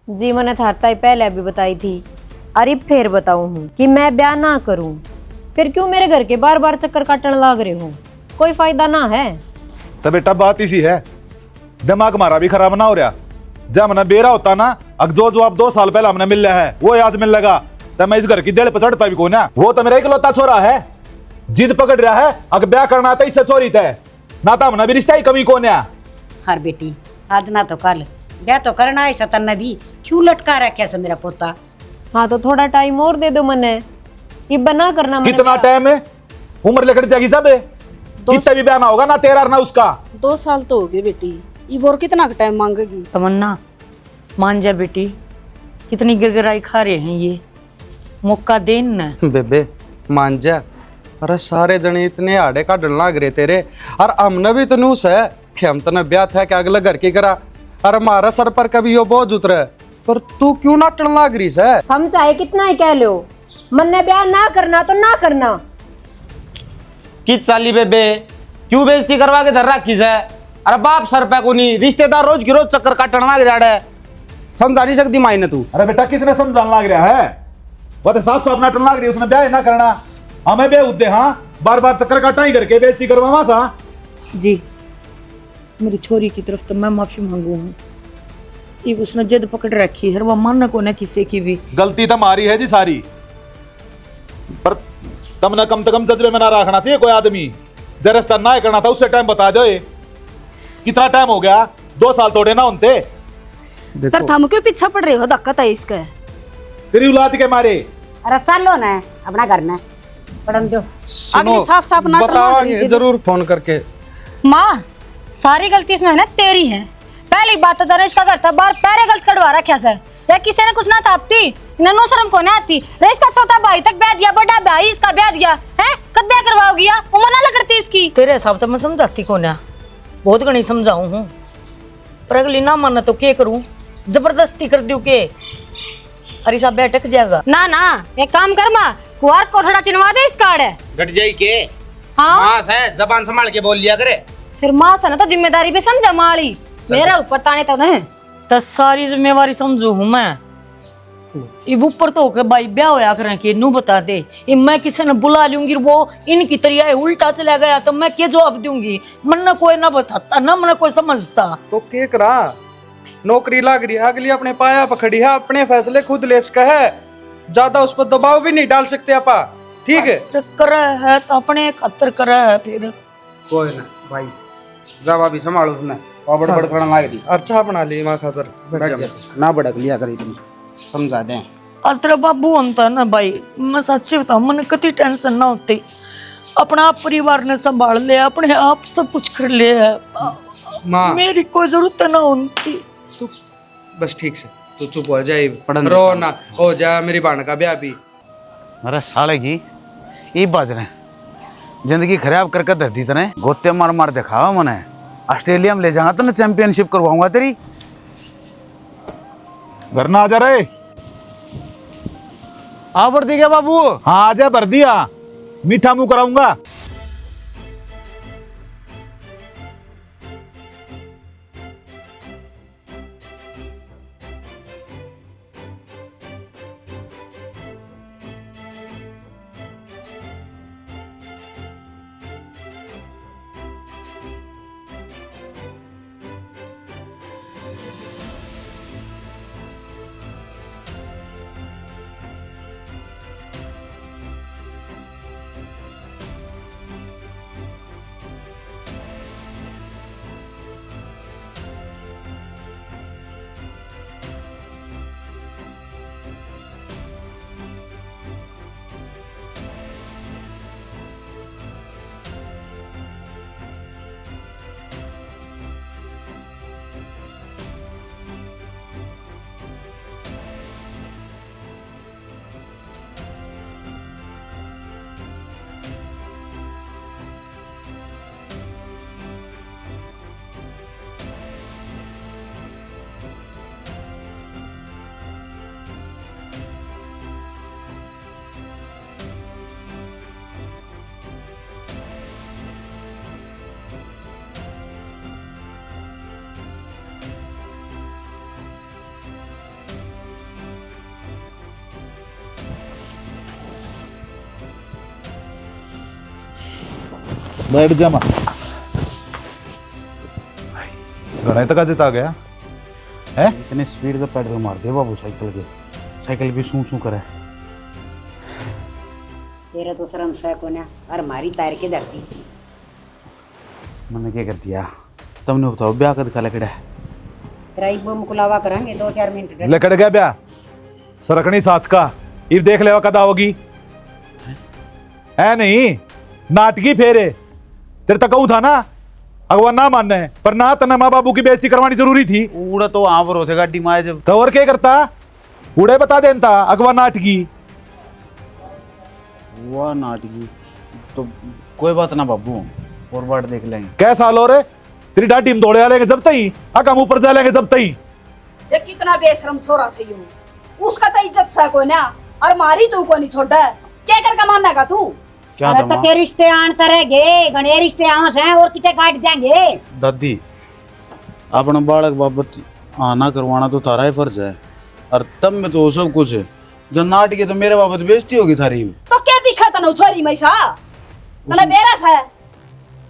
जी मैंने थारता ही पहले भी बताई थी। अरे फिर बताऊं हूँ कि मैं ब्याह ना करूं, फिर क्यों मेरे घर के बार बार चक्कर काटने लाग रहे हो? कोई फायदा ना है। तो बेटा बात इसी है, दिमाग हमारा भी खराब ना हो रहा। जब हमने बेरा होता ना, अब जो आप 2 साल पहले हमने मिल रहा है वो आज मिल लगा, तो मैं इस घर की देड़ पर चढ़ता भी कौन है। वो तो मेरा इकलौता छोरा है, जिद पकड़ रहा है, अगर ब्याह करना था इससे चोरी थे ना, तो हमने भी रिश्ता ही कमी कौन है। हर बेटी आज ना तो कल ब्याह तो करना है, सतन ने भी क्यों लटका रखा से मेरा पोता। हाँ तो थोड़ा टाइम और दे दो मने, ये बना करना मने कितना ब्याह। टाइम है? उम्र लेकर जाएगी सब, कितना भी ब्याह ना होगा ना तेरा ना उसका। 2 साल तो हो गए बेटी, ये और कितना टाइम मांगेगी? तमन्ना मान जा बेटी, कितनी गिरगिराई खा रहे हैं ये, मौका देन न। बेबे मान जा, अरे सारे जने इतने आड़े काटने लाग रहे तेरे, और हमने भी तो नूस है कि हम तने ब्याह था कि अगले घर की करा, अरे हमारा सर पर कभी यो बोझ उतरे, पर तू क्यों नाटन लाग रही है? हम चाहे कितना ही कह लो, मन्ने ब्याह ना करना तो ना करना। कि चाली बेबे क्यों बेइज्जती करवा के धर रखी है? अरे बाप सर पे को नहीं, रिश्तेदार रोज की रोज चक्कर काटने लाग रहा है, समझा नहीं सकती माई ने तू। अरे बेटा किसने समझाने लाग रहा है? वो तो साफ साफ नाटन लाग रही है, उसने ब्याह ना करना, हमें बे उद्दे हाँ बार बार चक्कर काटा ही करके बेइज्जती करवावा सा। जी मेरी छोरी की तरफ तो मैं माफी मांगू हूँ, ये उसने जिद पकड़ रखी है, वो मानना को ना किसी की भी। गलती तो हमारी है जी सारी, पर तुमने कम से कम जज्बे में ना रखना चाहिए कोई आदमी। जब रिश्ता ना करना था उससे टाइम बता दो, कितना टाइम हो गया? 2 साल तोड़े ना उनते। सर थम क्यों पीछे पड़ रहे हो? दिक्कत है इसका। तेरी औलाद के मारे। अरे चलो ना अपना घर में पढ़न दो। अगली साफ साफ नाटक बतावांगे जरूर फोन करके। माँ सारी गलती इसमें है ना तेरी है। पहली बात तो तेरा इसका घर था, बाहर पैरे गलत कड़वा रखा से, या किसी ने कुछ ना तापती नन्नू शर्म को ना आती रे। इसका छोटा भाई तक ब्याह दिया, बड़ा भाई इसका ब्याह दिया है, कब ब्याह करवाओगी? या उम्र ना लगती इसकी। तेरे हिसाब से मैं समझाती को ना, बहुत घनी समझाऊं हूँ, पर अगली ना माना तो क्या करूं? जबरदस्ती कर दूं के? अरे साहब बैठक जाएगा ना ना एक काम कर माँ, कुआर कोठड़ा चिनवा दे इस कार्ड है। घट जाई के हाँ मां से जबान संभाल के बोल लिया करे। फिर माँ से ना तो जिम्मेदारी भी समझा माली, मेरा ऊपर ताने तो नहीं। तो सारी जिम्मेवारी समझू हूँ मैं। इब ऊपर तो होके भाई ब्याह होया करें कि नू बता दे, इब मैं किसी ने बुला लूंगी वो इनकी तरिया उल्टा चला गया तो मैं क्या जवाब दूंगी? मन ना कोई ना बताता ना मन कोई समझता। तो के करा, नौकरी लाग रही है, अगली अपने पाया पकड़ी है, अपने फैसले खुद ले सका है, ज्यादा उस पर दबाव भी नहीं डाल सकते आपा। ठीक है करे है तो अपने खातर करे है। फिर कोई ना भाई, जब अभी संभालो उसने बड़ बड़ करने लाग रही। अच्छा बना ली माँ खातर, ना भड़क लिया करी, तुम समझा दे। आज तेरा बाबू होता ना भाई, मैं सच्ची बताऊं मन कति टेंशन ना होती, अपना आप परिवार ने संभाल लिया, अपने आप सब कुछ कर लिया है, माँ मेरी कोई जरूरत ना होती। तू बस ठीक से तू चुप हो जाए, रो ना हो जा, मेरी बहन का ब्याह भी। अरे साले की ये बात ने जिंदगी खराब करके दे दी तने, गोते मार मार दिखावा मने, ऑस्ट्रेलिया में ले जाऊंगा तो चैंपियनशिप करवाऊंगा तेरी। घर ना आ जा रहे? आ भर दी क्या बाबू? हाँ आजा, भर दिया, मीठा मुंह कराऊंगा। बैठ जा मां। घने तक आज आ गया है। इतने स्पीड का पेडल मार दे बाबू साइकिल के, साइकिल भी सू करे। तेरा तो शर्म है को ना, और हमारी तार के धरती। मैंने क्या कर दिया? तुमने बताओ ब्याह कद का लकड़ा है? तेरा एक बम कुलावा करेंगे 2-4 मिनट। लकड़ गया ब्याह सरकनी साथ का। इब देख ले कदा होगी है नहीं नाटकी फेरे। तेरे तक कहूं था ना अगवा ना मानना है, पर ना तना माँ बाबू की बेइज्जती करवानी जरूरी थी। उड़ा तो वहां पर होते गाड़ी माए जब। तो और क्या करता? उड़े बता देता अगवा नाटकी। वाह नाटकी। तो कोई बात ना बाबू, और बात देख लेंगे। क्या साल हो रे तेरी डाटी में दौड़े लेंगे जब तई अका मुंह पर जा लेंगे जब तई। ये कितना बेशरम छोरा से यूं, उसका तो इज्जत सा को ना, और मारी तू को नहीं छोड़ा। क्या कर का मानना का तू? क्या अरे दमा? तो के रिश्ते आन तरह गे गणे रिश्ते आस हैं और किते काट देंगे। दादी अपना बालक बाबत आना करवाना तो तारा ही फर्ज है, और तब में तो सब कुछ है। जो नाटक है तो मेरे बाबत बेइज्जती होगी थारी। तो क्या दिखा तनु छोरी मैसा तने बेरस है।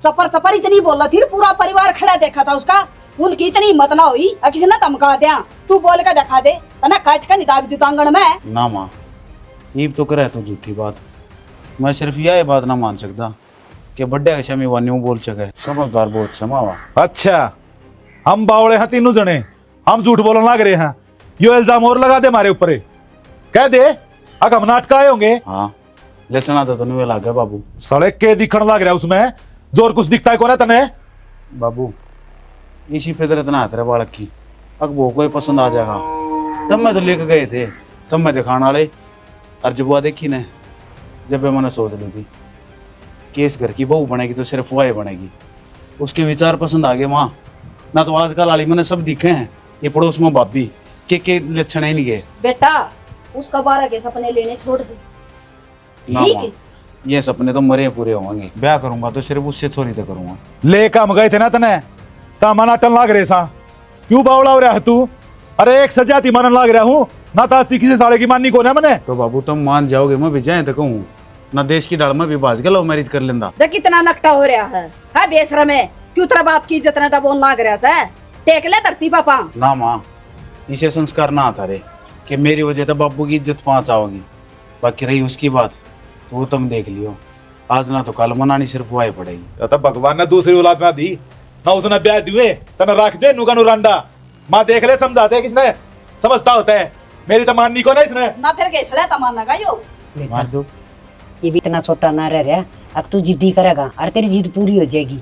चपर चपर इतनी बोला थी, पूरा परिवार खड़ा देखा था उसका। उनकी इतनी हिम्मत ना हुई किसी ने धमका दिया, तू बोल के दिखा दे तना काट के निदाब दी आंगन में। ना माँ ईब तो करे तो झूठी बात। मैं सिर्फ यह बात ना मान सकता कि बड्डे का शमी वान्यू बोल सके। समझदार बहुत समावा। अच्छा हम बावड़े हैं तीनों जने, हम झूठ बोलने लग रहे हैं। यो इल्जाम और लगा दे हमारे ऊपर। कह दे अग हम नाटक आए होंगे। हाँ लेचना तो तनु लग गया बाबू। सड़क के दिखण लग रहा है उसमें जोर कुछ दिखता है कौन है तने? बाबू इसी फितरत ना तेरे बालक की, अब वो कोई पसंद आ जाएगा। तब मैं तो लेके गए थे, तब मैं दिखाने वाले। और जब वो देखी ने, जब मैंने सोच ली थी कि इस घर की बहू बनेगी तो सिर्फ वो बनेगी। उसके विचार पसंद आ गए माँ। ना तो आजकल आली मैंने सब दिखे हैं, ये पड़ोस में भाभी के लक्षण ही नहीं गए। बेटा उसका 12 के सपने लेने छोड़ दे। ना ठीक माँ, है। ये सपने तो मरे पूरे होंगे। ब्याह करूंगा तो सिर्फ उससे छोरी तो करूंगा। ले काम गए थे ना तने तामाना टन लाग रहे सा। क्यों बावड़ा हो रहा है तू? अरे एक सजाती मानन लाग रहा हूँ ना, तास्ती किसी साले की माननी को ना मैंने। तो बाबू तुम मान जाओगे मैं भी जाए तो कहूँ ना, देश की डाल में भी बाज के लव मैरिज कर लेंदा। देख कितना नकटा हो रहा है बेशरम है। क्यों तेरा बाप की इज्जत ने तो बोल लाग रहा है। टेक ले धरती पापा। ना माँ इसे संस्कार ना आता रे कि मेरी वजह तो बाबू की इज्जत पाँच आओगी। बाकी रही उसकी बात तो वो तुम देख लियो, आज ना तो कल मनानी सिर्फ वाई पड़ेगी। तो भगवान ने दूसरी औलाद ना दी ना, उसने ब्याह दिए तना रख दे नुका नुरांडा। माँ देख ले समझाते है किसने, समझता होता है। मेरी तो माननी को ना इसने ना फिर कैसे तमाना का यो। मार दो। ये भी इतना छोटा ना रह रहा। अब तू जिद्दी करेगा और तेरी जिद पूरी हो जाएगी।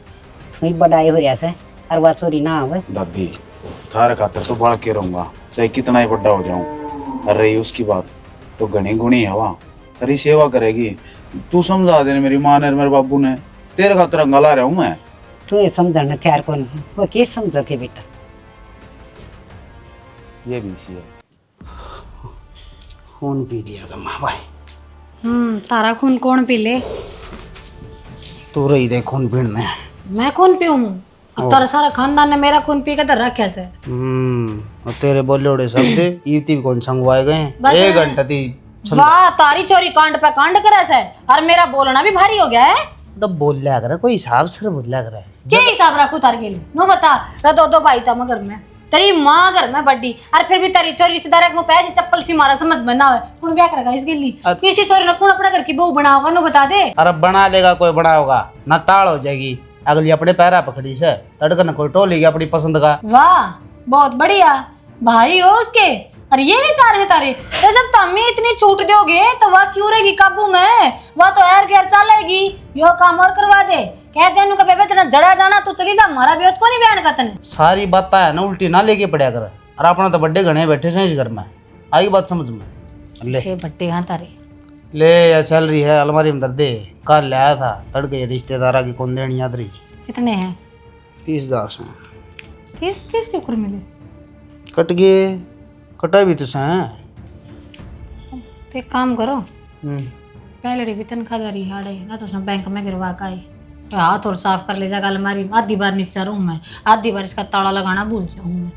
फिर बड़ाई हो रहा है और बात चोरी ना आवे। दादी थारे खातर तो बढ़ के रहूंगा, चाहे कितना ही बड़ा हो जाऊं। और रही उसकी बात तो घनी गुणी है वहाँ, तेरी सेवा करेगी। तू समझा दे मेरी माँ ने मेरे बाबू ने, तेरे खातर अंगला रहा हूँ मैं। तू ये समझना तैयार कौन है? वो क्या समझा थे बेटा? ये भी सी है। खून पी लिया जमा भाई। तारा खून कौन पी ले? तू रही दे खून पीने। मैं खून पीऊं? अब तारा सारा खानदान ने मेरा खून पी के तो रखा से। और तेरे बोले उड़े शब्द ईवती कौन संगवाए गए? बस 1 घंटा थी। वाह तारी चोरी कांड पे कांड करे से, और मेरा बोलना भी भारी हो गया है। तो बोल लिया करे, कोई हिसाब से बोल लिया करे। क्या हिसाब रखू तार के लिए? नो बता रे, दो भाई था मगर में तेरी माँ घर में बड्डी, और फिर भी तेरी चोरी रिश्तेदार को पैसे चप्पल सी मारा समझ में ना आवे। कौन ब्याह करेगा इसके लिए? किसी चोरी ने कौन अपने घर की बहू बनाओगा? नो बता दे। अरे बना लेगा कोई, बड़ा होगा ना ताड़ हो जाएगी। अगली अपने पैरा पकड़ी से तड़कन कोई टोलेगी अपनी पसंद का। वाह बहुत बढ़िया भाई हो उसके। और ये विचार है तारे, तो जब तम्मी इतनी छूट दोगे तो वह क्यों रहेगी काबू में? वह तो एर गैर चलेगी। यो काम और करवा दे। कहते हैं नुका बेबे तेरा जड़ा जाना तो चली जा, हमारा बेहद को नहीं बयान करते। सारी बात है ना उल्टी ना लेके पड़ा कर। और अपना तो बड्डे घने बैठे से इस घर में, आई बात समझ में ले। छे बट्टे हाँ तारे ले या सैलरी है अलमारी में धर दे। कल लाया था तड़के रिश्तेदारा की कौन देनी याद रही। कितने हैं? 30,000 से 30 के ऊपर मिले? कट गए। कटा भी तो हैं। तो एक काम करो, पहले भी तनख्वाहदारी हाड़े ना तो उसने बैंक में गिरवा का आई हाथ और साफ कर ले जाएगा अलमारी। आधी बार नीचा रहूँ मैं, आधी बार इसका ताला लगाना भूल जाऊँ मैं।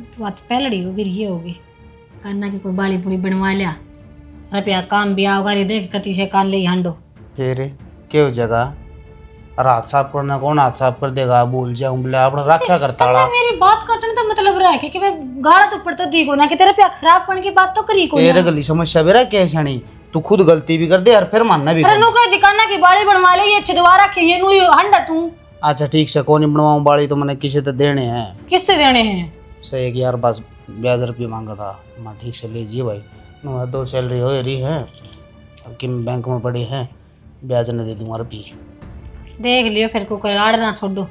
तो बात पहलड़ी होगी ये होगी कान्ना की कोई बाड़ी बुड़ी बनवा लिया, रुपया काम भी आओगा रे देख कति से कान ले हांडो। फिर क्या हो जाएगा? और हाथ साफ करना कौन हाथ साफ कर देगा, भूल जाऊं बोले आपने रखा करता तन्ने मेरी बात काटने का मतलब रहा है कि मैं गाड़ा तो ऊपर तो दी को ना कि तेरे पे खराब पड़ने की बात तो करी को तेरे गली समस्या बेरा कैसे नहीं, तू खुद गलती भी कर दे और फिर मानना भी अरे कर। नु कोई दिखाना की बाड़ी बनवा ले, ये छिदवा रखे ये नु हंडा तू। अच्छा ठीक से कौन बनवाऊं बाड़ी, तो मैंने किसी तो देने हैं। किससे देने हैं? से एक यार बस ब्याज रुपये मांगा था, मैं ठीक से लीजिए भाई, 2 सैलरी हो रही है, अब कि बैंक में पड़ी है, ब्याज न दे दूंगा रुपये। देख लियो फिर को कोई लाड़ ना छोड़ो,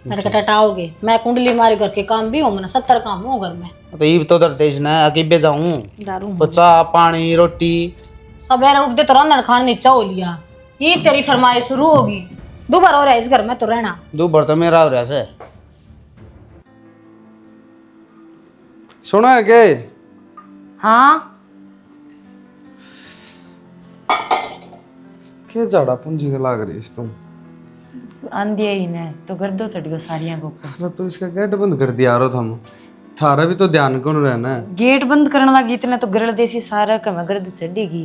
लड़का टटाओगे। मैं कुंडली मारे घर के काम भी हो, मैंने 70 काम हो घर में। तो ये तो उधर तेज ना अकेबे जाऊं, दारू तो चाह पानी रोटी सवेरे उठते तो रंधन खाने नीचा हो लिया, ये तेरी फरमाइश शुरू होगी। दोबारा हो रहा है इस घर में तो रहना। दो बार तो मेरा हो रहा से। सुना है के? हाँ के झाड़ा पूंजी के लाग रही तुम? आंधिया ही ने तो गर्दो चढ़ गयो सारियां को ऊपर। अरे तो इसका गेट बंद कर दिया रो तुम, थारा भी तो ध्यान कौन रहना है। गेट बंद करने लगी इतने तो गरल देसी सारा का मैं गर्द चढ़ेगी।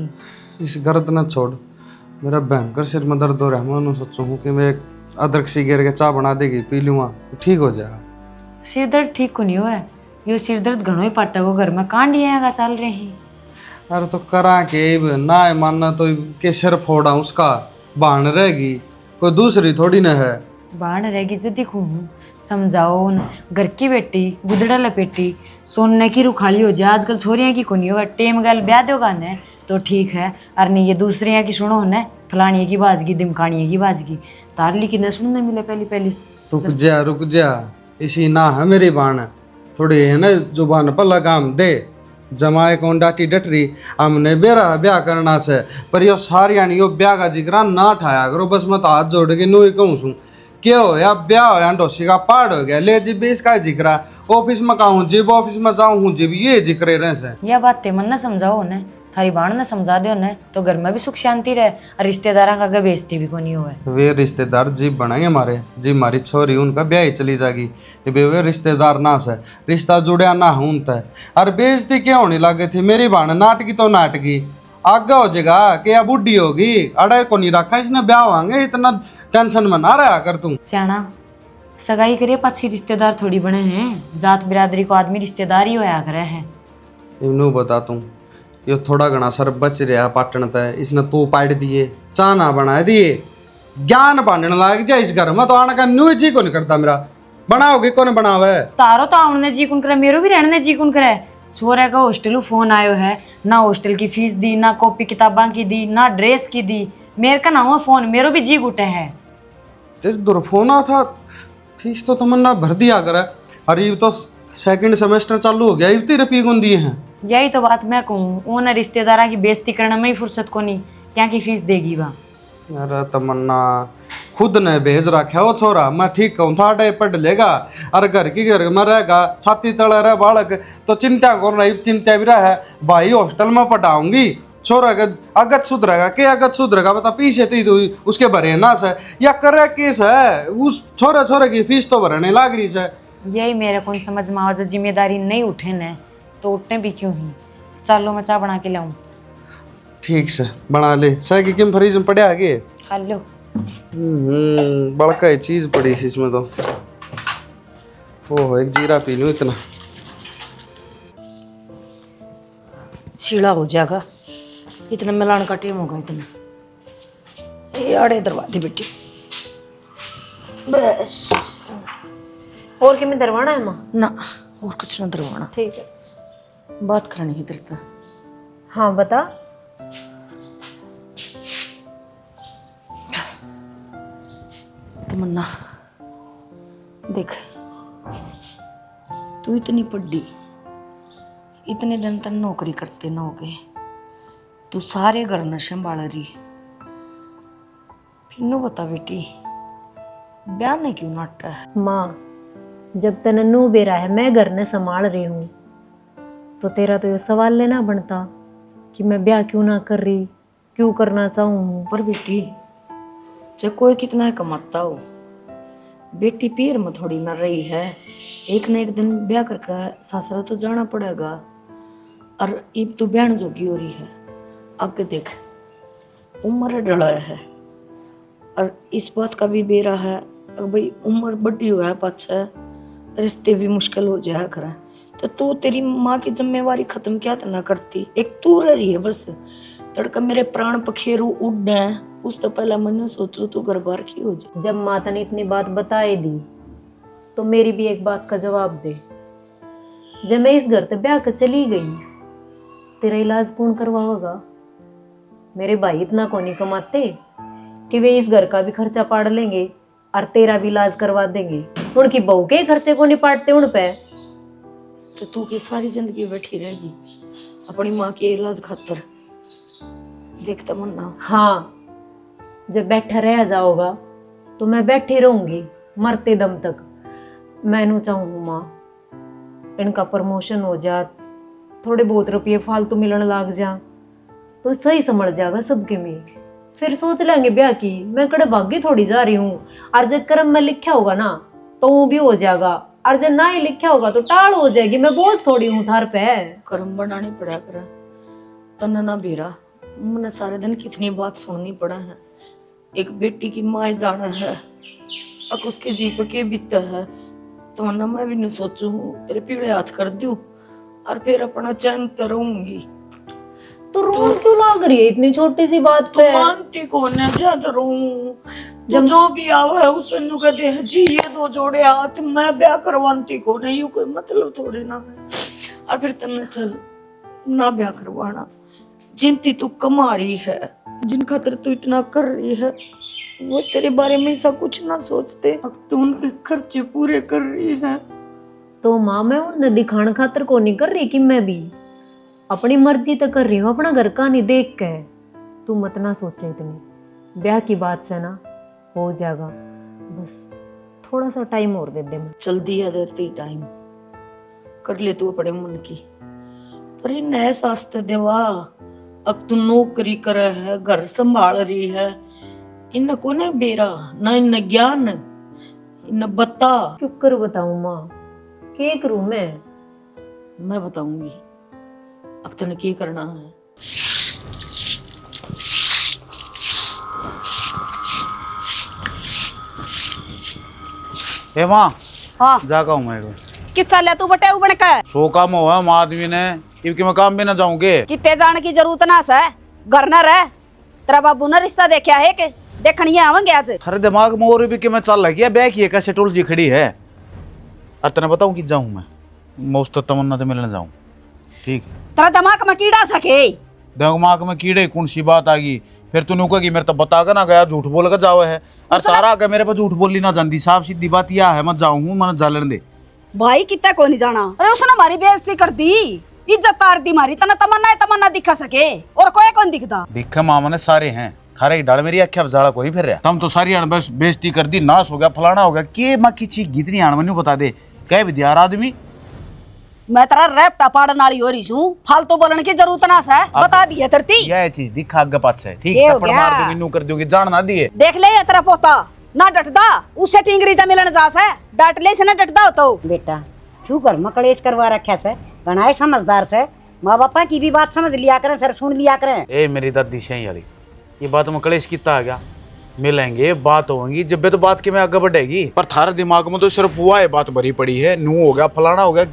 इस गर्द ना छोड़, मेरा भयंकर सिर में दर्द हो रहा है। मैं सोचूं हूँ कि मैं एक अदरक सी गिर के चाय बना देगी पी लूँगा तो ठीक हो जाएगा। सिर दर्द ठीक को नहीं हुआ है, यो सिर दर्द घणो ही पाटा को घर में कांडिया का चल रहे हैं। अरे तो करा के ना है मानना तो के सिर फोड़ा उसका बाण रहेगी, कोई दूसरी थोड़ी ना है। बाण रहेगी जदी हूँ समझाओ न, घर की बेटी गुदड़ा लपेटी सोने की रुखाली हो जाए। आजकल छोरियां की कोनी होगा, टेम गल ब्याह दोगा न तो ठीक है, और नहीं ये दूसरियां की सुनो न, फलानिया की बाजगी दिमकानिया की बाजगी तारली की न सुनने मिले पहली। रुक जा इसी ना है मेरी बाण, थोड़ी है ना जुबान पर लगाम दे। जमाए कौन डाटी डटरी, हमने बेरा ब्याह करना से, पर यो सारिया यो ब्याह का जिक्र ना ठाया करो बस। मैं तो हाथ जोड़ के नू ही कहूँ सू क्या हो या ब्याह हो या डोसी का पाड़ हो गया ले जी बेस का जिक्र। ऑफिस में कहूँ जीब, ऑफिस में जाऊँ हूँ जीब, ये जिक्र रहे से। यह बात ते मन न समझाओ न, थारी बाण ने समझा दो न तो घर में भी सुख शांति रहे और रिश्तेदारा का बेइज्जती भी कोनी होवे। वे रिश्तेदार जीप बनाएंगे हमारे, जी हमारी छोरी उनका ब्याह ही चली जाएगी। वे रिश्तेदार ना से रिश्ता जुड़िया ना हूं तय, और बेइज्जती क्या होने लगे थी मेरी बाण नाटकी तो नाटकी आगे हो जाएगा कि या बुढ़ी होगी अड़े को नहीं रखा इसने ब्याह होंगे, इतना टेंशन में ना रहा कर तुम। सियाना सगाई करे पाछी रिश्तेदार थोड़ी बने हैं, जात बिरादरी को आदमी रिश्तेदार ही होया करे है। इनू बता तुम यो थोड़ा घना सर बच रहा पाटन तय, इसने तू पाट दिए चाना बना दिए, ज्ञान बांधने लग जाए इस घर में तो आने का न्यू जी को नहीं करता मेरा। बनाओगे कौन बनावे? तारो तो आने जी कुन करे, मेरो भी रहने जी कुन करे। छोरे का हॉस्टल फोन आयो है, ना हॉस्टल की फीस दी, ना कॉपी किताबा की दी, ना ड्रेस की दी। मेरे का ना हुआ फोन, मेरो भी जी गुटे है। तेरे दुर्फोना था, फीस तो तुमने भर दिया करे, अरे ये तो सेकंड सेमेस्टर चालू हो गया, इतनी रुपये कौन दिए हैं? यही तो बात मैं कहूँ, वो ना रिश्तेदारा की बेइज्जती करने में ही फुर्सत को नहीं, क्या की फीस देगी वहाँ। अरे तमन्ना खुद ने भेज रखा वो छोरा, मैं ठीक कहूँ था डे पढ़ लेगा और घर की घर में रहेगा, छाती तले रहे बालक तो चिंता कर रही, चिंता भी रहा है भाई हॉस्टल में पढ़ाऊंगी छोरा का अगत सुधरेगा के अगत सुधरेगा बता पीछे थी तो उसके भरे ना से या करे केस है उस छोरे की फीस तो भरने लाग रही से। यही मेरे को समझ में आवा, जिम्मेदारी नहीं उठे न तो उठने भी क्यों ही। चलो मैं चाय बना के लाऊं। ठीक से बना ले, सह की किम फ्रीज में पड़े आगे खा लो। बड़का चीज पड़ी थी इसमें तो। ओह एक जीरा पी लूं इतना शीला हो जाएगा, इतना मिलान का टेम होगा इतना। ये आड़े दरवाजे बेटी बस। और कि मैं दरवाना है माँ? ना और कुछ ना दरवाना। ठीक है, बात करनी है तेरे से। हाँ बता। तमन्ना देख, तू इतनी पढ़ी, इतने दिन तक नौकरी करते ना हो गए, तू सारे घर न संभाल रही, फिर नो बता बेटी ब्याह ने क्यों नाटा है? माँ जब तक नन्नू बेरा है मैं घर ने संभाल रही हूँ तो तेरा तो ये सवाल लेना बनता कि मैं ब्याह क्यों ना कर रही, क्यों करना चाहूँ। पर बेटी जब कोई कितना कमाता हो, बेटी पीर में थोड़ी ना रही है, एक न एक दिन ब्याह करके सासरा तो जाना पड़ेगा। और अब तो बहन जोगी हो रही है, आगे देख उम्र डला है, और इस बात का भी बेरा है अब भाई उम्र बड़ी हुआ है पाछा रिश्ते भी मुश्किल हो जाया करे तो तू तेरी माँ की जिम्मेवारी खत्म क्या ना करती। एक तू रह रही है बस तड़का मेरे प्राण पखेरु उड़ है उस तो पहले मैंने सोचो तू घर बार की हो जाए। जब माता ने इतनी बात बताई दी तो मेरी भी एक बात का जवाब दे। जब मैं इस घर से ब्याह कर चली गई तेरा इलाज कौन करवाएगा? मेरे भाई इतना को नहीं कमाते कि वे इस घर का भी खर्चा पाड़ लेंगे और तेरा भी इलाज करवा देंगे। उनकी बहू के खर्चे को नहीं पाटते उन पे। तो तू की सारी जिंदगी बैठी रहेगी अपनी माँ के इलाज खातर देखता मन्ना। हाँ, जब बैठा रह जाओगा तो मैं बैठी रहूंगी मरते दम तक। मैं चाहूँ माँ इनका प्रमोशन हो जा, थोड़े बहुत रुपये फालतू मिलने लग जा तो सही समझ जाएगा सबके में। फिर सोच लेंगे ब्याह की। मैं कड़े भागी थोड़ी जा रही हूँ। और जब कर्म में लिखा होगा ना तो वो भी हो जाएगा और जब ना ही लिखा होगा तो टाल हो जाएगी। मैं बोझ थोड़ी हूँ थार पे। कर्म बनानी पड़ा कर तना ना बेरा मैंने सारे दिन कितनी बात सुननी पड़ा है। एक बेटी की माँ जाना है अब उसके जीप के बीता है तो ना मैं भी नहीं सोचू तेरे पीड़े हाथ कर दूं और फिर अपना चैन रहूंगी। तो रोन क्यों लाग रही है इतनी छोटी सी बात पे? तो मानती कौन है ज्यादा रहूं जब जो भी आवा है उसे नु कहते हैं जी ये दो जोड़े हाथ मैं ब्याह करवाती कौन है। यूं कोई मतलब थोड़ी ना है। और फिर तन्ने चल ना ब्याह करवाना जिनती तू कमा रही है जिन खातर तू इतना कर रही है वो तेरे बारे में ऐसा कुछ ना सोचते। अब तू उनके खर्चे पूरे कर रही है। तो माँ मैं उन्हें दिखाने खातर को नहीं कर रही कि मैं भी अपनी मर्जी तो कर रही हूँ अपना घर का नहीं देख के। तू मत ना सोचे इतनी ब्याह की बात से ना हो जाएगा। बस थोड़ा सा टाइम और दे दे। मैं चल दिया देती टाइम कर ले तू अपने मन की पर इन एहसास तो देवा अब तू नौकरी कर है घर संभाल रही है इन को न बेरा न इन ज्ञान इन बता। क्यों कर बताऊं माँ क्या करूं मैं बताऊंगी अब तने क्या करना है। ए माँ हाँ जागा हूँ मैं कि चल तू बटे उबड़ का सो काम हुआ हम आदमी ने क्योंकि मैं काम भी ना जाऊंगे। कितने जाने की जरूरत ना है घर न रह तेरा बाबू ने रिश्ता देखा है कि देखनी आवेंगे आज। हर दिमाग में और भी कि मैं चल लगी बैग की कैसे टोल जी खड़ी है और तेने बताऊं कि जाऊं मैं उस तमन्ना तो मिलने जाऊं। ठीक तेरा दिमाग में कीड़ा सके दिमाग में कीड़े कौन सी बात आ गई फिर तूने कहा कि मेरे तो बता कर ना गया झूठ बोल कर जाओ है और सारा आगे मेरे पे झूठ बोली ना जानती साफ सीधी बात यह है मैं जाऊं मन जालन दे भाई कितना को नहीं जाना। अरे उसने हमारी बेइज्जती कर दी इज्जत तार दी मारी तना तमन्ना दिखा सके और कोई कौन दिखता दिखा मामा ने सारे हैं थारे ही डाल मेरी अख्या जाला को नहीं फिर रहा तुम तो सारी बस बेइज्जती कर दी नाश हो गया फलाना हो गया के माँ की चीज गीतनी आण मैनू बता दे कह विद्यार आदमी मैं तेरा रैपटा पाड़न वाली हो रही हूं फालतू बोलने की जरूरत ना है बता दिए तरती यह चीज दिखा आगे पाछे ठीक थप्पड़ मार दूंगी नू कर दूंगी जान ना दिए देख ले ये तेरा पोता ना डटदा उससे टिंगरी जा मिलन जा से डट ले से ना डटदा हो तो बेटा क्यों घर में कलेश करवा रखा से बनाए समझदार से माँ बापा की भी बात समझ लिया करें सर सुन लिया करें। ए मेरी दादी सही वाली ये बात में कलेश कितना आ गया मिलेंगे बात होगी जब तो बात के में आगे बढ़ेगी पर थारे दिमाग में तो सिर्फ हुआ है बात भरी पड़ी है नू हो गया फलाना हो गया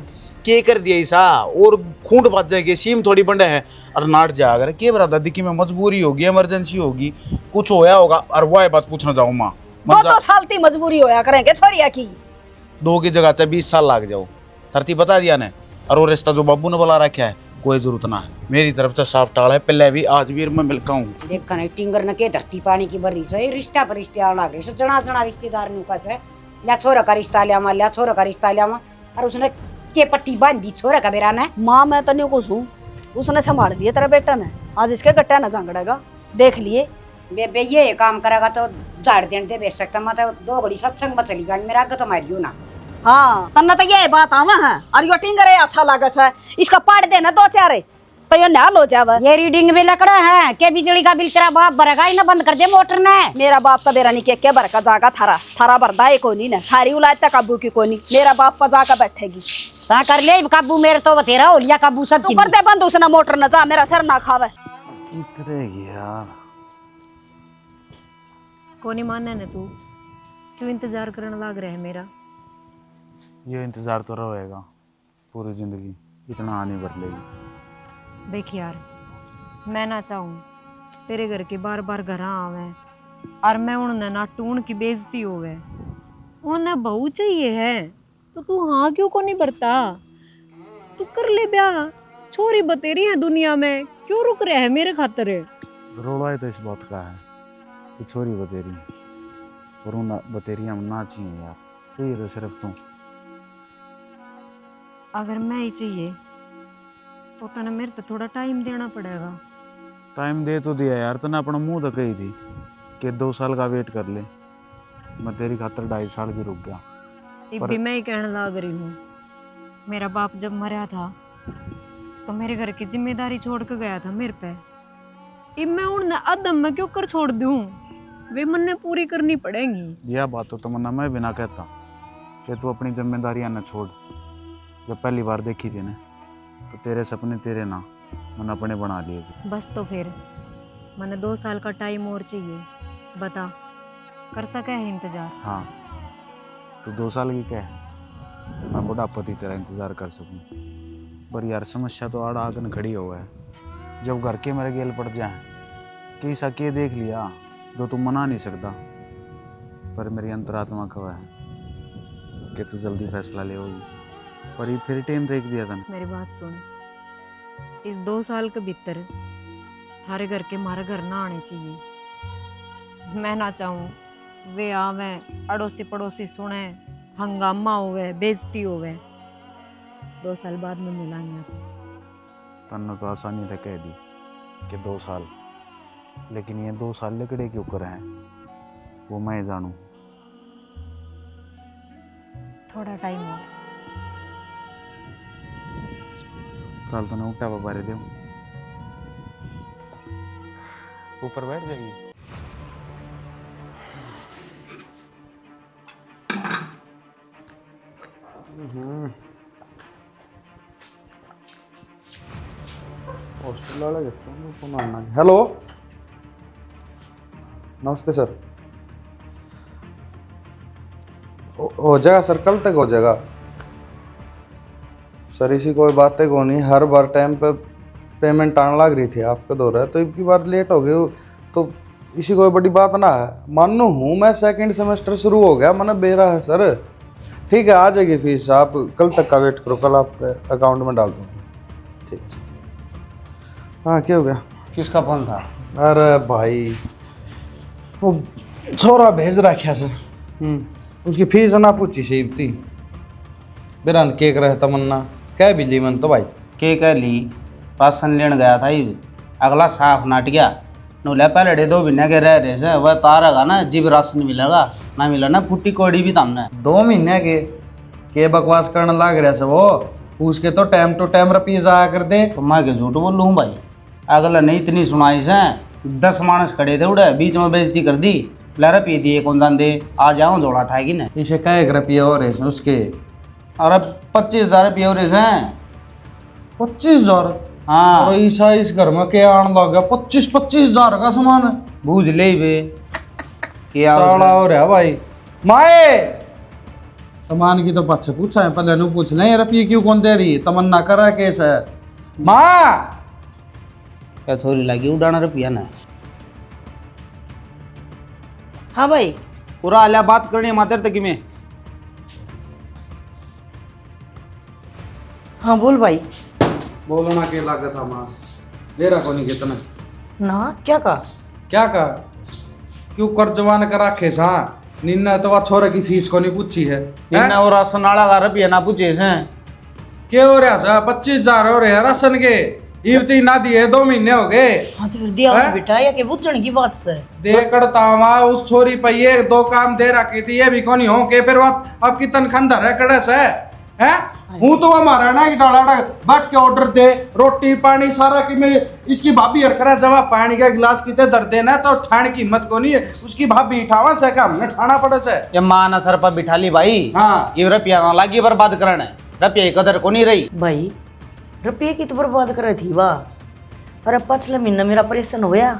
के कर दिया ऐसा और खूंट बच जाएगी सीम थोड़ी बंडे है और नाट जा अगर के बरा दादी की में मजबूरी होगी इमरजेंसी होगी कुछ होया होगा और वह बात पूछना चाहूँ माँ 2 साल की मजबूरी होया करेंगे छोरिया की 2 की जगह से 20 साल लग जाओ धरती बता दिया ने और वो रिश्ता जो बाबू ने बुला रखा है कोई जरूरत ना है मेरी तरफ से साफ टाल है पहले भी आज भी मैं मिलका हूँ देखा नहीं टिंगर न के धरती पानी की बरी से रिश्ता पर रिश्ते आने लग रहे जना जना रिश्तेदार नु का से ल्या छोरा का रिश्ता लिया छोरा का रिश्ता लिया और उसने के पट्टी बांधी छोरा का बेरा ने माँ मैं तो नहीं कुछ हूँ उसने संभाल दिया तेरा बेटा ने आज इसके गट्टा न जांगड़ेगा देख लिए बेबे ये काम करेगा तो झाड़ देने दे बेच सकता मैं तो 2 घड़ी सत्संग में चली जानी मेरा आगे तो मारियो ना। हाँ तन्ना तो ये बात आवा है और यो टिंगरे अच्छा लागत है इसका पाड़ देना 2-4 तो ये नाल हो जावे। ये रीडिंग में लकड़ा है के बिजली का बिल तेरा बाप भरेगा ही ना बंद कर दे मोटर ने। मेरा बाप का बेरा नहीं के भरका जागा थारा भरदा है कोनी ने थारी उलाद तक काबू की कोनी मेरा बाप का जाकर बैठेगी ता कर ले काबू मेरे तो बतेरा हो लिया काबू सब तू कर दे बंद उसने मोटर न जा मेरा सर ना खावे। कोनी माने ने तू क्यों इंतजार करने लग रहा है मेरा? ये इंतजार तो रहेगा पूरी जिंदगी, इतना आने बदलेगी। देख यार, मैं ना चाहूँ तेरे घर के बार बार घर आवे और मैं उन्हें ना टूण की बेइज्जती होवे। उन्हें बहू चाहिए है तो तू हाँ क्यों को नहीं भरता? तू कर ले ब्याह, छोरी बतेरी है दुनिया में, क्यों रुक रहा है मेरे खातिर? रोड़ा तो इस बात का है कि छोरी बतेरी और उन बतेरियां ना चाहिए यार, चाहिए तो सिर्फ तू। अगर मैं ही चाहिए तो तने मेरे पे थोड़ा टाइम देना पड़ेगा। टाइम दे तो दिया यार, तने अपना मुंह तो कही थी कि 2 साल का वेट कर ले। मैं तेरी खातर 2.5 साल भी रुक गया। अब भी मैं ही कहने लग रही हूँ, मेरा बाप जब मरा था तो मेरे घर की जिम्मेदारी छोड़ के गया था मेरे पे। अब मैं उन्हें अदम में क्यों कर छोड़ दूँ? वे मन पूरी करनी पड़ेंगी। यह बात तो तमन्ना मैं बिना कहता कि तू अपनी जिम्मेदारियां न छोड़। जब पहली बार देखी थी ना तो तेरे सपने तेरे ना मैंने अपने बना लिए थे। बस तो फिर मैंने 2 साल का टाइम और चाहिए। बता, कर सका है इंतजार? हाँ, तो 2 साल की क्या है, मैं बुढ़ापा ही तेरा इंतजार कर सकूं। पर यार समस्या तो आड़ आगन खड़ी हुआ है। जब घर के मेरे गेल पड़ जाए कि ऐसा के देख लिया जो तू मना नहीं सकता। पर मेरी अंतरात्मा कहा है कि तू जल्दी फैसला ले होगी। पर ये फिर टाइम देख दिया था। मेरी बात सुन, इस 2 साल के भीतर थारे घर के मारे घर ना आने चाहिए। मैं ना चाहूँ वे आवे, अड़ोसी पड़ोसी सुने, हंगामा होवे, बेइज्जती होवे। 2 साल बाद में मिलांगे। तन्ने तो आसानी से कह दी कि 2 साल, लेकिन ये 2 साल लकड़े क्यों कर हैं वो मैं जानूं। थोड़ा टाइम और। कल तो ना उठा बारे दे ऊपर बैठ जाएगी। हेलो, नमस्ते सर। हो जाएगा सर, कल तक हो जाएगा सर। इसी कोई बात को नहीं, हर बार टाइम पे पेमेंट आने लग रही थी आपका दो रहा है, तो इतनी बार लेट हो गई तो इसी कोई बड़ी बात ना है। मानो हूँ मैं, सेकंड सेमेस्टर शुरू हो गया, मैंने बेरा है सर। ठीक है, आ जाएगी फीस, आप कल तक का वेट करो, कल आपके अकाउंट में डाल दूँगा। ठीक है। हाँ, क्या हो गया? किसका फोन था? अरे भाई, वो छोरा भेज रखा सर, उसकी फीस ना पूछी सी थी। बिरंत केक रहे तमन्ना कह भी ली मन तो भाई। के कह ली? राशन लेने गया था ही, अगला साफ नाट गया। नूल्हा पहले 2 महीने के रह रहे से वह तारेगा ना, जीव राशन मिलेगा ना, मिला ना फुट्टी कोड़ी भी तमने 2 महीने के बकवास करने लग रहा से वो। उसके तो टाइम टू टाइम रुपये जाया कर दे। तो मैं के झूठ बोल लूँ भाई? अगला नहीं इतनी सुनाई से 10 मानस खड़े थे उड़े, बीच में बेइज्जती कर दी। ला रुपये दिए कौन जान दे, आ जाओ जोड़ा ठाएगी ना। इसे कह रुपये और है उसके? अरे 25,000 रुपये और हैं। 25,000? हाँ, और ईसा इस घर में क्या आने लग गया? 25,000 का सामान बूझ ले वे क्या चाला हो रहा भाई। माए सामान की तो पाछे पूछा है, पहले नू पूछ लें रुपये क्यों कौन दे रही? तमन्ना कर रहा केस है माँ। क्या थोड़ी लगी उड़ाना रुपया ना? हाँ भाई, पूरा आलिया बात करनी मातर तक में। हाँ बोल भाई। बोलो ना के लागत था माँ, दे रहा कोनी कितना ना क्या कहा? क्या कहा? क्यों कर्जवान कर रखे सा? निन्ना तो वह छोरे की फीस को नहीं पूछी है। इन्ना और राशन वाला का रुपया ना पूछे से क्या हो रहा सा? 25,000 हो रहे हैं राशन के, इवती ना दिए 2 महीने हो गए। हाँ तो फिर दिया हैं? बेटा, या के बुझण की बात से दे करता वहाँ उस छोरी पे ये 2 काम दे रखी थी, ये भी कोनी हो के फिर बात आपकी तनखंदर है कड़े से है। हूँ तो हमारा ना डाला बैठ के ऑर्डर दे, रोटी पानी सारा कि मैं इसकी भाभी हर करा जब पानी का गिलास कितने दर देना तो ठाण की हिम्मत को नहीं है उसकी भाभी उठावा से का हमने ठाना पड़े से। ये मां ना सर पर बिठा ली भाई। हाँ, ये रुपया ना लागी बर्बाद करना है, रुपया की कदर को नहीं रही भाई। रुपये की तो बर्बाद कर रही थी वाह। अरे पिछले महीने मेरा ऑपरेशन होया,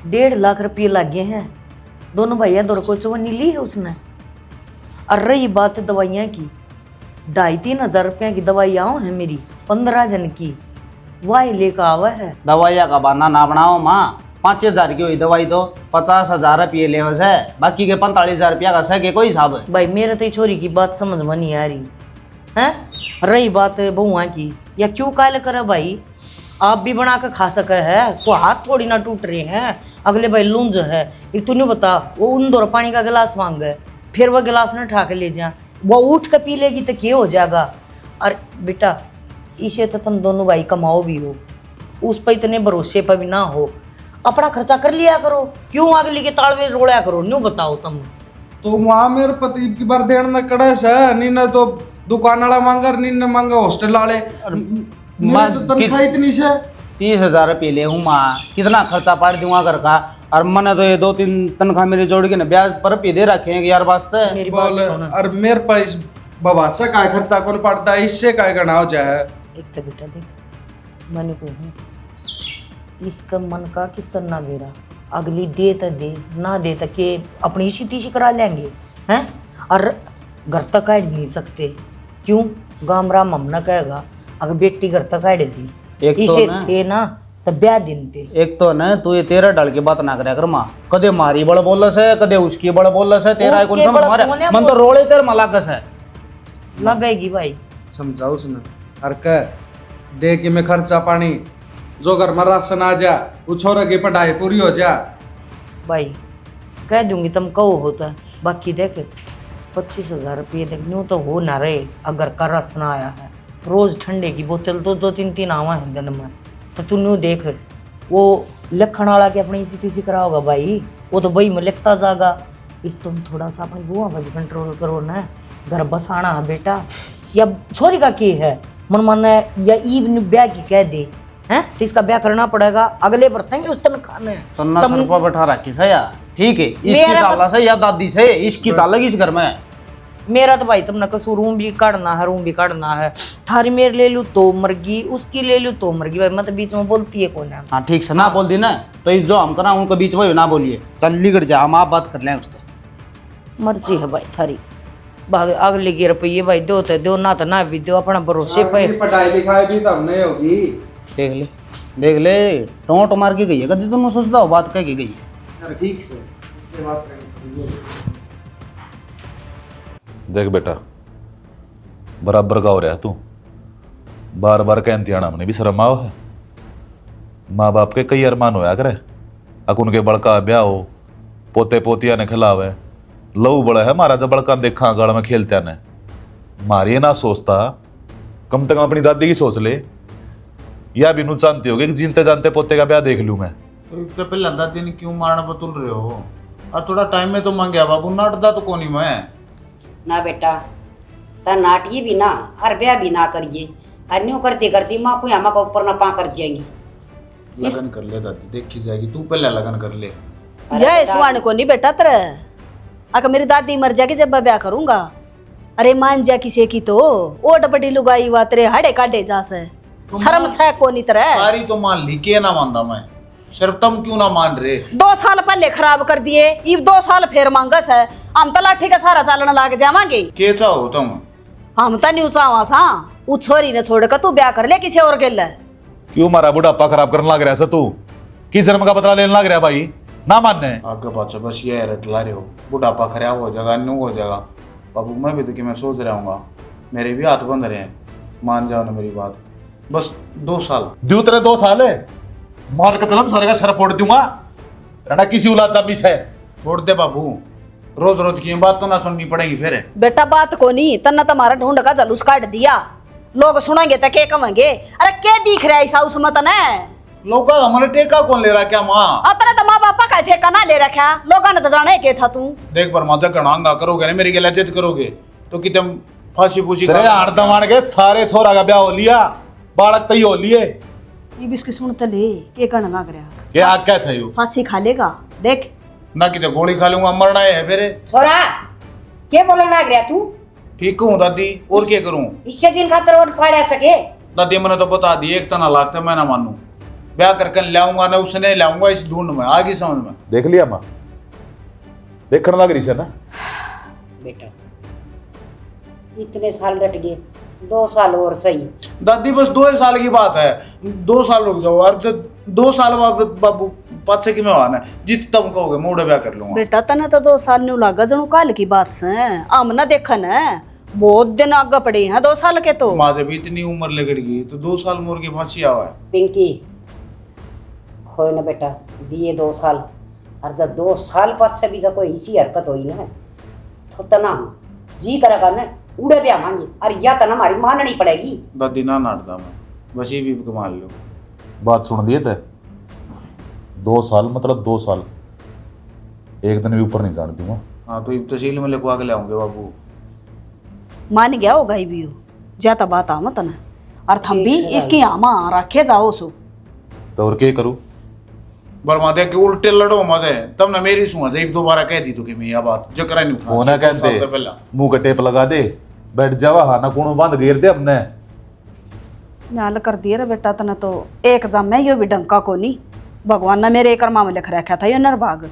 1.5 लाख रुपये लग गए हैं। दोनों भैया दौड़ को चवन्नी ली है उसने। और रही बात दवाइयाँ की, 2,500-3,000 रुपया की दवाइयाँ हैं मेरी, 15 जन की, वही लेकर आवा है। दवाइया का बहाना ना बनाओ माँ, 5,000 की हुई दवाई तो 50,000 रुपये ले है, बाकी के 45,000 रुपया का सह के कोई हिसाब है। भाई मेरे तो छोरी की बात समझ में नहीं आ रही है। रही बात बहुआ की, या क्यों कायल करे भाई, आप भी बना कर खा सके है, तो हाथ थोड़ी ना टूट रहे हैं। अगले भाई लूंज है, एक तूने बता, वो उन दो पानी का गिलास मांग गए, फिर वह गिलास ना उठा के ले जा, वो उठ कर पी लेगी तो क्या हो जाएगा। और बेटा इसे तो तुम दोनों भाई कमाओ भी हो, उस पर इतने भरोसे पर भी ना हो, अपना खर्चा कर लिया करो, क्यों अगली के तालवे रोड़ा करो, न्यू बताओ तुम। तो वहाँ मेरे पति की बार देन न कड़स है, नी न तो दुकान वाला मांगा, नी न मांगा हॉस्टल वाले, मेरी तो तनख्वाह इतनी से 30,000 रुपये ले हूँ माँ, कितना खर्चा पाड़ दूंगा घर का। और मैंने तो ये 2-3 तनख्वाह मेरी जोड़ के ना ब्याज पर भी दे रखे हैं यार वास्ते। मेरी बात सुनो, और मेरे पास बाबा से का खर्चा कौन पड़ता है, इससे का गना हो जाए। एक तो बेटा देख, मैंने कहूँ इसका मन का किस्सा ना बेरा, अगली दे तो दे, ना दे तो के अपनी इसी तीसी करा लेंगे हैं। और घर तक काट नहीं सकते, क्यों गाम राम हम ना कहेगा, अगर बेटी घर तक काट दी एक तो इसे ना- थे ना तो ब्याह दिन थे। एक तो ना तू ये तेरा डाल के बात ना करे कर माँ, कदे मारी बड़ बोलस है, कदे उसकी बड़ बोलस है, तेरा कौन उसके समझ बड़ मारे, बोले मन तो रोले तेरे मलाकस है। लगेगी भाई, समझाओ उसने, और कह दे कि मैं खर्चा पानी जो घर में राशन आ जा, वो छोरा की पढ़ाई पूरी हो जा। भाई कह दूंगी तुम कहो होता, बाकी देख 25,000 रुपये देख न्यू तो हो ना रहे। अगर का राशन आया है, रोज ठंडे की बोतल तो 2-3 आवा है दिन में, तो तू न्यू देख वो लखन वाला के अपनी इसी तीसी कराओगा भाई, वो तो भाई में लिखता जाएगा। एक तुम थोड़ा सा अपनी बुआ पर कंट्रोल करो ना, घर बसाना है बेटा, या छोरी का की है मन मन या ईब ब्याह की कह दे हैं, तो इसका ब्याह करना पड़ेगा, अगले बरतेंगे उस तनख्वाह में। 50 रुपया बैठा रखी से या ठीक है, इसकी मेरा चाला से या दादी से, इसकी चाल लगी इस घर में। मेरा तो भाई तुमने कसूर रूम भी काटना है, रूम भी काटना है, थारी मेरे ले लूँ तो मरगी, उसकी ले लूँ तो मरगी, भाई मतलब बीच में बोलती है कौन है। हाँ ठीक से ना बोल दी ना, तो ये जो हम करा उनके बीच में ना बोलिए, चल लिगड़ जा, हम आप बात कर लें उससे। मर्जी है भाई थारी, भाग अगले के रुपये भाई दो तो दो, ना तो ना भी दो, अपना भरोसे पे। पढ़ाई लिखाई भी तो हमने होगी। देख ले टोंट मार के गई है, कभी तुम सोचता हो बात कह के गई है। ठीक से ये बात करेंगे। देख बेटा, बराबर का हो रहा है तू, बार बार कहती आना हमने भी शर्म आओ है। माँ बाप के कई अरमान होया करे, अक उनके बड़का ब्याह हो, पोते पोतिया ने खिलावे, लहू बड़ा है मारा जब बड़का देखा गढ़ में खेलते ने, मारिए ना सोचता, कम से कम अपनी दादी की सोच ले, या बिनू जानती होगी कि जीनते जानते पोते का ब्याह देख लूँ मैं। तो पहले दादी ने क्यों मारना बतुल रहे हो, और थोड़ा टाइम में तो मांगे बाबू, नाटदा तो कोनी मैं ना बेटा, ता नाटिए भी ना और ब्याह भी ना करिए, अन्यों करते करते माँ को हम का ऊपर ना पा कर जाएंगी। लगन कर ले दादी, देखी जाएगी, तू पहले लगन कर ले। जय सुहान को नहीं बेटा तेरे, अगर मेरी दादी मर जाएगी जब मैं ब्याह करूंगा, अरे मान जा किसी की तो ओट बड़ी लुगाई हुआ तेरे हाड़े काटे जा से, शर्म से को नहीं तेरे। सारी तो मान ली, के ना मानता मैं, सिर्फ तुम क्यों ना मान रहे। 2 साल पहले खराब कर दिए, इब 2 साल फिर मांगस है, हम तो लाठी का सारा चालन लाग जावांगे। के चाहो तुम, हम तो नहीं चावा सा, उ छोरी ने छोड़ कर तू ब्याह कर ले किसी और के लिए। क्यों मारा बुढ़ापा खराब करने लग रहा है तू, किस जन्म का बदला लेने लग रहा है भाई, ना मानने। आगे पाछे बस ये रट ला रहे हो, बुढ़ापा खराब हो जाएगा, न्यू हो जाएगा। बाबू मैं भी तो कि मैं सोच रहा हूँ, मेरे भी हाथ बंद रहे हैं, मान जाओ ना मेरी बात, बस 2 साल दू तेरे 2 साल है, मार के चलम सारे का सर फोड़ दूंगा, रड़ा किसी उलाद चाबीस है। छोड़ दे बाबू, रोज रोज की बात तो ना सुननी पड़ेगी फिर। बेटा बात को नहीं, तन्ना तुम्हारा ढूंढ का जलूस काट दिया, लोग सुनेंगे तो के कहेंगे, अरे क्या दिख रहा है ऐसा उसमें तने, लोग हमारे टेका कौन ले रहा क्या माँ, अपने तो माँ बापा का ठेका ना ले रखा, लोगों ने तो जाने के था तू। देख पर माता कणांगा करोगे ना मेरी गला जिद करोगे तो कि तुम फांसी फूसी तेरे हाड़ दमाड़ के सारे छोरा का ब्याह हो लिया, बालक तई हो लिए, ये भी इसकी सुनते ले के कहने लग रहा, ये आग कैसे हो। फांसी खा लेगा देख, ना कि तो गोली खा लूंगा, मरना है फिर। छोरा क्या बोलने लग रहा तू, ठीक हूँ दादी, और क्या करूँ। इससे दिन खातर वोट फाड़ा सके। दादी मैंने तो बता दी, 1 तना लागता मैं ना मानू, ब्याह करके लाऊंगा ना उसने लाऊंगा, इस ढूंढ में आगे समझ में। देख लिया माँ, देखने लग रही है ना। बेटा इतने साल रट गए, 2 साल और सही। दादी बस 2 साल की बात है, 2 साल रुक जाओ। और 2 साल बाद बाबू पाछे की में आना जित तुम कहोगे मोड़े ब्याह कर लूंगा। बेटा तने तो 2 साल न्यू लागा जनू काल की बात से आमना देखन है बहुत दिन आगे पड़े हैं 2 साल के तो। माँ जब इतनी उम्र लगड़ गई तो 2 साल मोर के फांसी आवा है। पिंकी खोए ना बेटा, दिए 2 साल, और जब 2 साल पाछे भी जब कोई इसी हरकत हुई ना तो तना जी करेगा ना उड़े ब्याह मांगे, और या तना हमारी माननी पड़ेगी। दादी ना नाटदा मैं बस ये भी कमाल लो। बात सुन दिए थे, 2 साल मतलब 2 साल, एक दिन भी ऊपर नहीं जान दूंगा। हाँ तो तहसील में लिखवा के ले आऊंगे बाबू। मान गया होगा ही भी हो जाता बात आम तना, और थम भी इसकी आमा रखे जाओ सो। तो और क्या करूँ? बरमा दे के उल्टे लड़ो मत तब ना मेरी सुहा जब दोबारा कह दी तो कि मैं यह बात जो करा नहीं वो ना कहते मुंह का टेप लगा दे बैठ जावा, हाँ ना कोनो बांध घेर दे हमने। नाल कर दिए रे बेटा तना तो एक जम में यो भी डंका को नहीं, भगवान ने मेरे कर्मा में लिख रखा था यो नरभाग।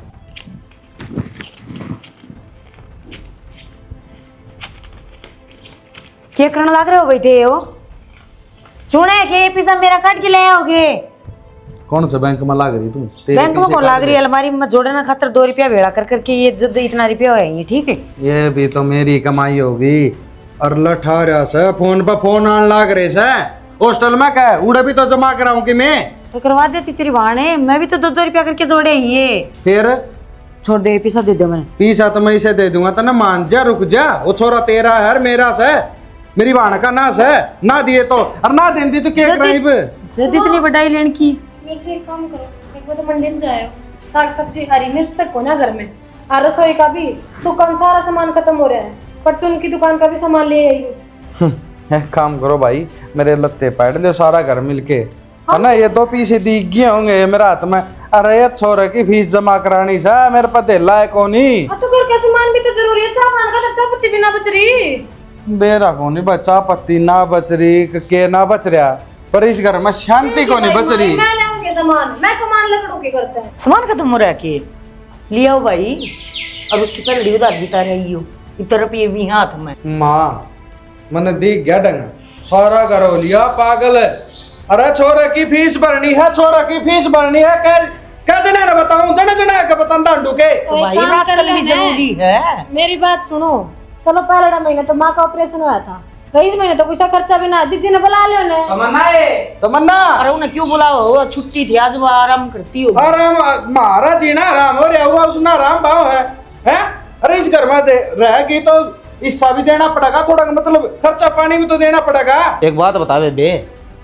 क्या करने लग रहे हो भाई थे हो? सुने के पिज्जा मेरा काट के ले आओगे? कौन से बैंक में लाग रही तू? बैंक में कौन लाग रही है? अलमारी में जोड़ने खातर 2 रुपया भेड़ा कर करके ये जद इतना रुपया है ये, ठीक है? ये भी तो मेरी कमाई होगी। और लठा रहा से फोन पे फोन आने लाग रहे से हॉस्टल में क्या उड़े भी तो जमा कराऊं कि मैं तो करवा देती तेरी वाणे, मैं भी तो 2 रुपया करके जोड़े हैं ये। फिर छोड़ दे, पैसा दे दो मैंने। पीसा तो मैं इसे दे दूंगा तो ना मान जा, रुक जा। वो छोरा तेरा है और मेरा से, मेरी वाण का नास है ना दिए तो, और ना देंदी तो क्या कराइब। जद इतनी बढ़ाई लेने की। मेरे से एक काम करो, एक बार तो मंडी में जाओ, साग सब्जी हरी मिर्च तक हो ना घर में, और रसोई का भी दुकान सारा सामान खत्म हो रहा है, परचून की दुकान का भी सामान ले आई हूँ। एक काम करो भाई, मेरे लत्ते पैट दो सारा घर मिलके, है ना? ये 2 पीसे दिख गए होंगे मेरे हाथ में। अरे ये छोरे की फीस जमा करानी सा मेरे पते लाए कोनी। तो घर का सामान भी तो जरूरी है, चाय बनाने का चाय पत्ती भी ना बच रही। मेरा कोनी बच्चा पत्ती ना बच रही के ना बच रहा, पर इस घर में शांति को नहीं बच रही। मैं लाऊंगी सामान, मैं कमान लकड़ों के करते हैं। सामान खत्म हो रहा है के लिया भाई, अब उसकी पलड़ी उधार बिता रही हो इधर ये भी हाथ में। माँ मैंने दिख गया डंग सारा घर हो लिया पागल है। अरे छोरे की फीस भरनी है, छोरा की फीस भरनी है, क्या जने ना बताऊं, जने जने का बता डांडू के भाई राशन भी जरूरी है। मेरी बात सुनो, चलो पहला महीना तो माँ का ऑपरेशन हुआ था, इस महीने तो कुछ खर्चा भी ना, जीजी ने बुला लियो ने। तमन्ना अरे उन्हें क्यों बुलाओ, छुट्टी थी आज, वो आराम करती हो। आराम मारा जीना आराम हो रहा हुआ, उसना आराम भाव है, हैं? अरे इस घर में रहेगी तो हिस्सा भी देना पड़ेगा थोड़ा, मतलब खर्चा पानी भी तो देना पड़ेगा। एक बात बता बे,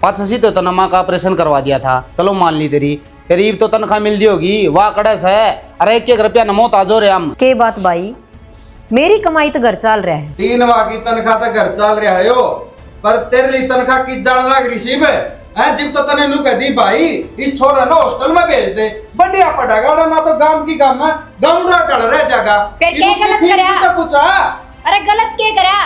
580 तो नमा का ऑपरेशन करवा दिया था, चलो मान ली तेरी, करीब तो तनख्वाह मिल दी होगी, वाह कड़स है। अरे 1 रुपया नमो ताजो रे हम के बात भाई, मेरी कमाई तो घर चल रहा है। 3 वाह की तनख्वाह तो घर चल रहा है यो, पर तेरे लिए तनख्वाह की जान लग रही सी है। जिब तो तने नु कह दी भाई इस छोरा ना हॉस्टल में भेज दे, बढ़िया पड़ेगा ना, तो गांव की गांव में गांवड़ा टड़ रह जाएगा। फिर क्या गलत फीस तो पूछा। अरे गलत क्या करा?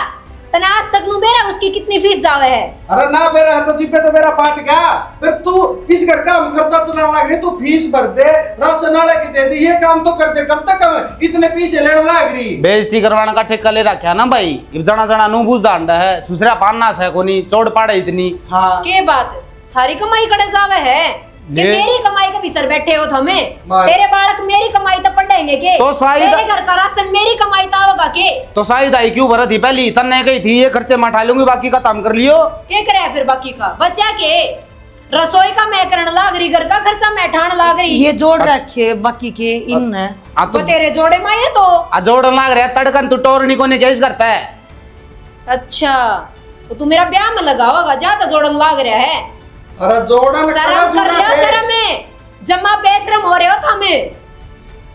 तनाज तक नु बेरा उसकी कितनी फीस जावे है? अरे ना मेरा है तो जिपे तो मेरा पाट गया। फिर तू इस घर का हम खर्चा चलाने लग रही, तू फीस भर दे, राशन वाले की दे दी, ये काम तो कर दे, कब तक हम इतने पैसे लेने लग रही। बेइज्जती करवाने का ठेका ले रखा ना भाई, जना जना नु बुझ दांडा है, सुसरा पानना है कोनी, चोड़ पाड़े इतनी। हाँ के बात थारी कमाई कड़े जावे है कि मेरी कमाई का भी सर बैठे हो थमे? तेरे बालक मेरी कमाई तो पढ़ेंगे के? तो तेरे घर का राशन मेरी कमाई तो होगा के? तो शायद आई क्यों भरत थी पहली, तन्ने गई थी ये खर्चे मैं उठा लूंगी, बाकी का काम कर लियो। के करे फिर बाकी का बच्चा के? रसोई का मैं करने लाग रही, घर का खर्चा मैं ठाण लाग रही। ये जोड़ रखे बाकी के इन तो तेरे जोड़े माये तो जोड़ लाग रहा है, तड़कन तू टोरनी को नहीं कैसे करता है। अच्छा तो तू मेरा ब्याह में लगा होगा, ज्यादा जोड़न लाग रहा है। अरे जोड़न शर्म कर लियो, शर्म में जम्मा बेशरम हो रहे हो थमे।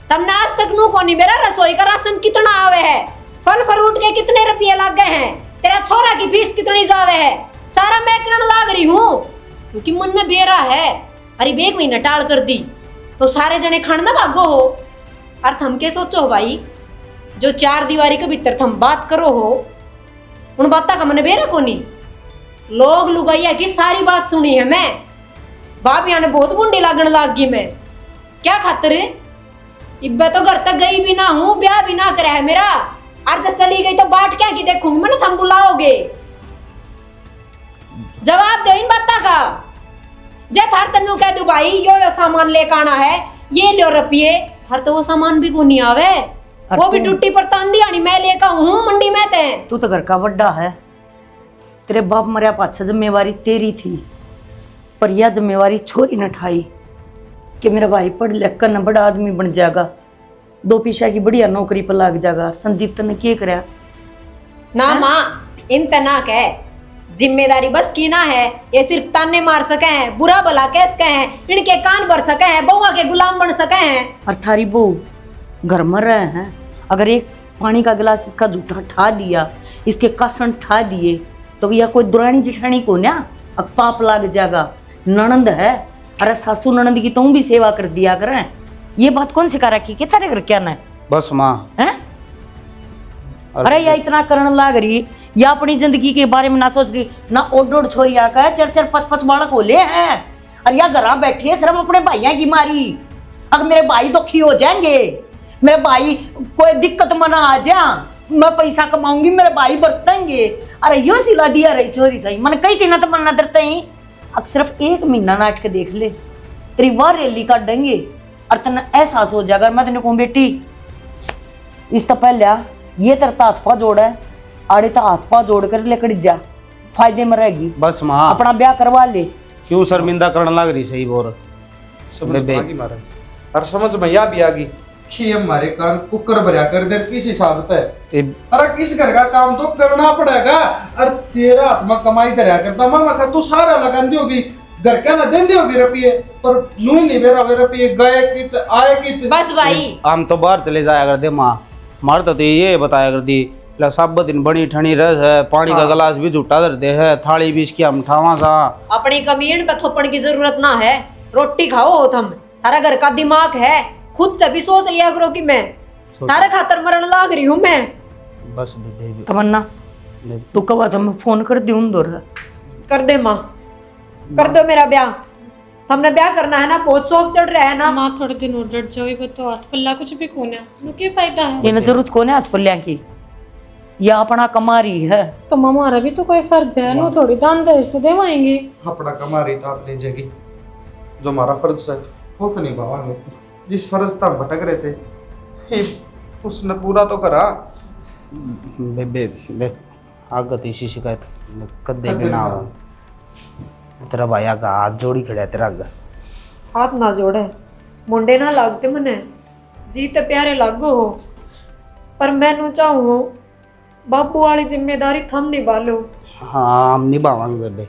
तमने आज तक नु कोनी मेरा रसोई का राशन कितना आवे है, फल फ्रूट के कितने रुपये लग गए हैं, तेरा छोरा की फीस कितनी जावे है, सारा मैं करने लाग रही हूँ क्योंकि मन में बेरा है। अरे 1 महीना टाल कर दी तो सारे जने खाना भागो हो। और थम के सोचो भाई, जो 4 दीवारी के भीतर थम बात करो हो, उन बातों का मन बेरा कोनी। लोग लुगाइया की सारी बात सुनी है मैं, बाप यहाँ ने बहुत बुंडी लागण लाग गई मैं। क्या खातर इब्बे तो घर तक गई भी ना हूँ, ब्याह भी ना करा है मेरा। और जब चली गई तो बाट क्या की देखूंगी मैंने, थम बुलाओगे? जवाब दो इन बातों का। जे थार तन्नू कह दू भाई यो सामान लेकर आना है, ये लो रुपये, हर तो वो सामान भी को नहीं आवे, वो भी टूटी पर तांदी आनी मैं लेकर हूँ मंडी में। तू तो घर का बड्डा है, तेरे बाप मरिया पाछा जिम्मेवारी तेरी थी, पर यह जिम्मेवारी छोरी न ठाई कि मेरा भाई पढ़ लिख कर न बड़ा आदमी बन जाएगा, 2 पैसा की बढ़िया नौकरी पर लग जाएगा। संदीप तने क्या कराया? ना माँ इन तना कह, जिम्मेदारी बस की ना है, ये सिर्फ ताने मार सके हैं, बुरा भला कह सके हैं, इनके कान भर सके हैं, बउआ के गुलाम बन सके हैं। और थारी बहू घर में रहे हैं, अगर एक पानी का गिलास इसका जूठा ठा दिया, इसके कासन ठा दिए, तो यह कोई दुरानी जिठानी को ना अब पाप लग जाएगा। ननंद है, अरे सासू ननंद की तुम भी सेवा कर दिया करें। ये बात कौन सिखा रखी कि तेरे घर क्या ना बस माँ है? अरे या इतना करने लग रही, या अपनी जिंदगी के बारे में ना सोच रही, ना ओड छोरी आकर 4-4 5-5 बालक होले हैं, और या घर बैठी है सिर्फ अपने भाइयों की मारी। अगर मेरे भाई दुखी हो जाएंगे, मेरे भाई कोई दिक्कत मना आ जा, मैं पैसा कमाऊंगी, मेरे भाई बरतेंगे। अरे यो सिला दिया रही छोरी थी, मन कई थी ना तो मन डरते ही। अब सिर्फ 1 महीना नाट के देख ले, तेरी वाह रैली काट देंगे और तेना एहसास हो जाएगा। मैं तेने कहूँ बेटी, इस तो पहले ये तेरा हाथ पा जोड़ है, आड़े तो हाथ पा जोड़ कर लेकर जा, फायदे में रहेगी। बस माँ अपना ब्याह करवा ले। क्यों शर्मिंदा करने लग रही सही बोर समझ में आ गई मारा, और समझ में या भी आ गई कि हमारे कान कुकर भरा कर दे किस हिसाब से। अरे किस घर का काम तो करना पड़ेगा, और तेरा हाथ में कमाई दरिया करता मैं तू सारा लगान दी होगी, घर का ना देन दी होगी रुपये, पर नू नहीं मेरा रुपये गए कित आए कित। बस भाई हम तो बाहर चले जाया कर दे माँ, मार तो ये बताया कर दी सब दिन बनी ठनी रस है, पानी का गिलास भी झूठा धर दे है, थाली भी इसकी हम ठावा सा। अपनी कमीन पे थप्पड़ की जरूरत ना है, रोटी खाओ हो तुम, तारा घर का दिमाग है, खुद से भी सोच लिया करो कि मैं तारा खातर मरण लाग रही हूँ मैं। बस तमन्ना तू कब था, मैं फोन कर दूं दूर कर दे माँ, कर दो मेरा ब्याह, हमने ब्याह करना है ना, बहुत शौक चढ़ रहा है ना। माँ थोड़े दिन और डट जाओ, ये तो हाथ पल्ला कुछ भी कोने क्या फायदा है? ये जरूरत कौन है हाथ पल्लिया की, या अपना कमा रही है तो हमारा भी तो कोई फर्ज है, नो थोड़ी दान दहेज तो देवाएंगे। अपना कमा रही तो आप ले जाएगी, जो हमारा फर्ज है वो तो नहीं भावांगे, जिस फर्ज तक भटक रहे थे उसने पूरा तो करा। बे आगत इसी शिकायत कदे भी ना हो, तेरा भाई का हाथ जोड़ी खड़ा तेरा अग हाथ ना जोड़े, मुंडे ना लागते मने, जीते प्यारे लागो हो, पर मैनू चाहूँ बाबू वाली जिम्मेदारी थम निभा लो। हाँ हम निभावांगे बेबे,